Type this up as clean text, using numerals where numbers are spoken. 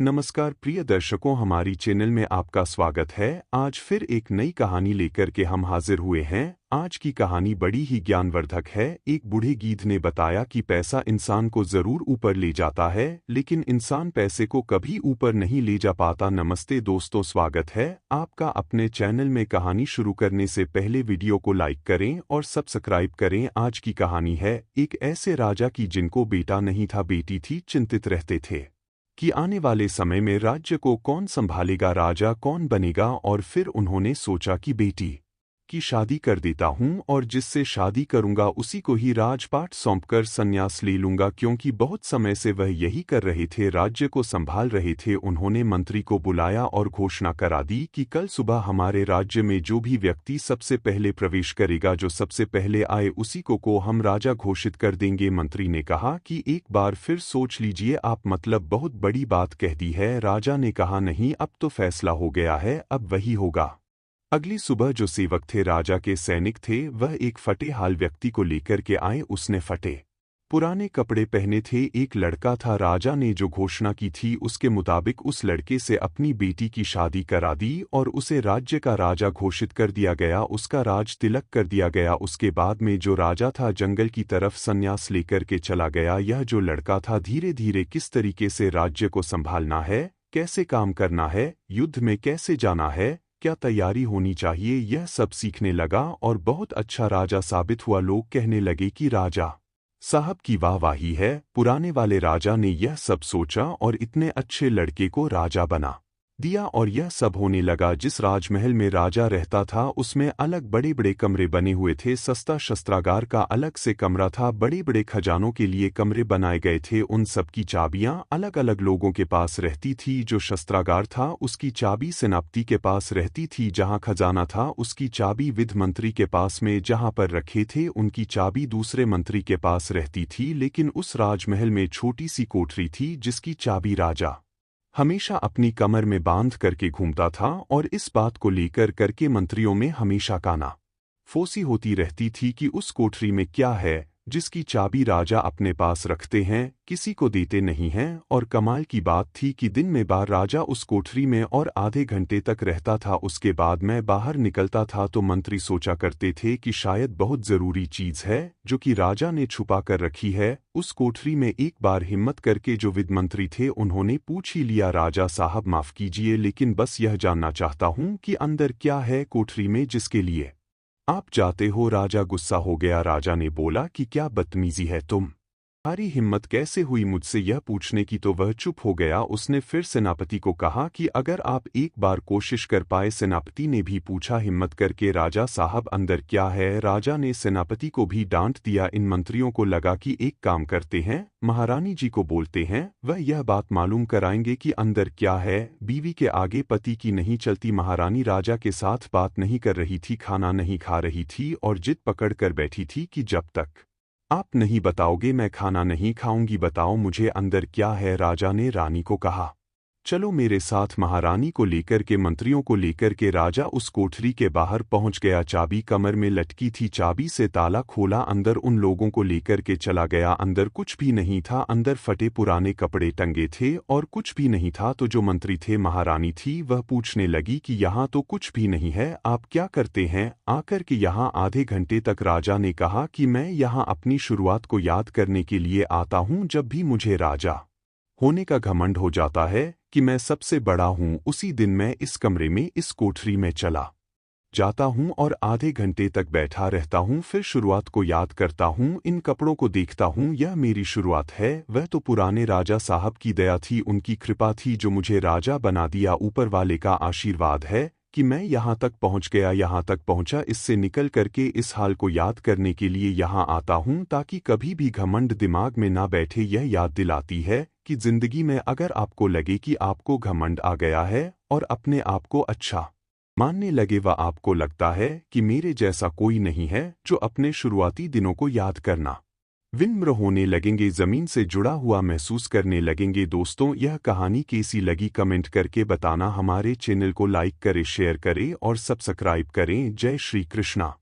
नमस्कार प्रिय दर्शकों, हमारी चैनल में आपका स्वागत है। आज फिर एक नई कहानी लेकर के हम हाजिर हुए हैं। आज की कहानी बड़ी ही ज्ञानवर्धक है। एक बूढ़े गीध ने बताया कि पैसा इंसान को जरूर ऊपर ले जाता है, लेकिन इंसान पैसे को कभी ऊपर नहीं ले जा पाता। नमस्ते दोस्तों, स्वागत है आपका अपने चैनल में। कहानी शुरू करने से पहले वीडियो को लाइक करें और सब्सक्राइब करें। आज की कहानी है एक ऐसे राजा की जिनको बेटा नहीं था, बेटी थी। चिंतित रहते थे कि आने वाले समय में राज्य को कौन संभालेगा, राजा कौन बनेगा। और फिर उन्होंने सोचा कि बेटी की शादी कर देता हूं और जिससे शादी करूंगा उसी को ही राजपाट सौंपकर संन्यास ले लूंगा, क्योंकि बहुत समय से वह यही कर रहे थे, राज्य को संभाल रहे थे। उन्होंने मंत्री को बुलाया और घोषणा करा दी कि कल सुबह हमारे राज्य में जो भी व्यक्ति सबसे पहले प्रवेश करेगा, जो सबसे पहले आए, उसी को हम राजा घोषित कर देंगे। मंत्री ने कहा कि एक बार फिर सोच लीजिए, आप मतलब बहुत बड़ी बात कह दी है। राजा ने कहा नहीं, अब तो फैसला हो गया है, अब वही होगा। अगली सुबह जो सेवक थे, राजा के सैनिक थे, वह एक फटे हाल व्यक्ति को लेकर के आए। उसने फटे पुराने कपड़े पहने थे। एक लड़का था। राजा ने जो घोषणा की थी उसके मुताबिक उस लड़के से अपनी बेटी की शादी करा दी और उसे राज्य का राजा घोषित कर दिया गया। उसका राज तिलक कर दिया गया। उसके बाद में जो राजा था जंगल की तरफ संन्यास लेकर के चला गया। यह जो लड़का था धीरे धीरे किस तरीके से राज्य को संभालना है, कैसे काम करना है, युद्ध में कैसे जाना है, क्या तैयारी होनी चाहिए, यह सब सीखने लगा और बहुत अच्छा राजा साबित हुआ। लोग कहने लगे कि राजा साहब की वाहवाही है। पुराने वाले राजा ने यह सब सोचा और इतने अच्छे लड़के को राजा बना दिया। और यह सब होने लगा। जिस राजमहल में राजा रहता था उसमें अलग बड़े बड़े कमरे बने हुए थे। सस्ता शस्त्रागार का अलग से कमरा था। बड़े बड़े खजानों के लिए कमरे बनाए गए थे। उन सब की चाबियां अलग अलग लोगों के पास रहती थी। जो शस्त्रागार था उसकी चाबी सेनापति के पास रहती थी। जहां खजाना था उसकी चाबी विध मंत्री के पास में। जहां पर रखे थे उनकी चाबी दूसरे मंत्री के पास रहती थी। लेकिन उस राजमहल में छोटी सी कोठरी थी जिसकी चाबी राजा हमेशा अपनी कमर में बांध करके घूमता था। और इस बात को लेकर करके मंत्रियों में हमेशा काना फोसी होती रहती थी कि उस कोठरी में क्या है जिसकी चाबी राजा अपने पास रखते हैं, किसी को देते नहीं हैं। और कमाल की बात थी कि दिन में बार राजा उस कोठरी में और आधे घंटे तक रहता था। उसके बाद मैं बाहर निकलता था तो मंत्री सोचा करते थे कि शायद बहुत जरूरी चीज है जो कि राजा ने छुपा कर रखी है उस कोठरी में। एक बार हिम्मत करके जो विद मंत्री थे उन्होंने पूछ ही लिया, राजा साहब माफ कीजिए, लेकिन बस यह जानना चाहता हूं कि अंदर क्या है कोठरी में जिसके लिए आप जाते हो। राजा गुस्सा हो गया। राजा ने बोला कि क्या बदतमीजी है तुम्हारी हिम्मत कैसे हुई मुझसे यह पूछने की। तो वह चुप हो गया। उसने फिर सेनापति को कहा कि अगर आप एक बार कोशिश कर पाए। सेनापति ने भी पूछा हिम्मत करके, राजा साहब अंदर क्या है। राजा ने सेनापति को भी डांट दिया। इन मंत्रियों को लगा कि एक काम करते हैं, महारानी जी को बोलते हैं, वह यह बात मालूम कराएंगे कि अंदर क्या है। बीवी के आगे पति की नहीं चलती। महारानी राजा के साथ बात नहीं कर रही थी, खाना नहीं खा रही थी और जिद पकड़ कर बैठी थी कि जब तक आप नहीं बताओगे मैं खाना नहीं खाऊंगी। बताओ मुझे अंदर क्या है। राजा ने रानी को कहा, चलो मेरे साथ। महारानी को लेकर के, मंत्रियों को लेकर के राजा उस कोठरी के बाहर पहुंच गया। चाबी कमर में लटकी थी। चाबी से ताला खोला, अंदर उन लोगों को लेकर के चला गया। अंदर कुछ भी नहीं था। अंदर फटे पुराने कपड़े टंगे थे और कुछ भी नहीं था। तो जो मंत्री थे, महारानी थी, वह पूछने लगी कि यहाँ तो कुछ भी नहीं है, आप क्या करते हैं आकर के यहाँ आधे घंटे तक। राजा ने कहा कि मैं यहाँ अपनी शुरुआत को याद करने के लिए आता हूँ। जब भी मुझे राजा होने का घमंड हो जाता है कि मैं सबसे बड़ा हूं, उसी दिन मैं इस कमरे में, इस कोठरी में चला जाता हूं और आधे घंटे तक बैठा रहता हूं। फिर शुरुआत को याद करता हूं, इन कपड़ों को देखता हूं, यह मेरी शुरुआत है। वह तो पुराने राजा साहब की दया थी, उनकी कृपा थी जो मुझे राजा बना दिया। ऊपर वाले का आशीर्वाद है कि मैं यहाँ तक पहुँच गया, यहाँ तक पहुँचा। इससे निकल करके इस हाल को याद करने के लिए यहाँ आता हूँ ताकि कभी भी घमंड दिमाग में ना बैठे। यह याद दिलाती है कि जिंदगी में अगर आपको लगे कि आपको घमंड आ गया है और अपने आप को अच्छा मानने लगे, व आपको लगता है कि मेरे जैसा कोई नहीं है, जो अपने शुरुआती दिनों को याद करना विनम्र होने लगेंगे, जमीन से जुड़ा हुआ महसूस करने लगेंगे। दोस्तों, यह कहानी कैसी लगी कमेंट करके बताना। हमारे चैनल को लाइक करें, शेयर करें और सब्सक्राइब करें। जय श्री कृष्णा।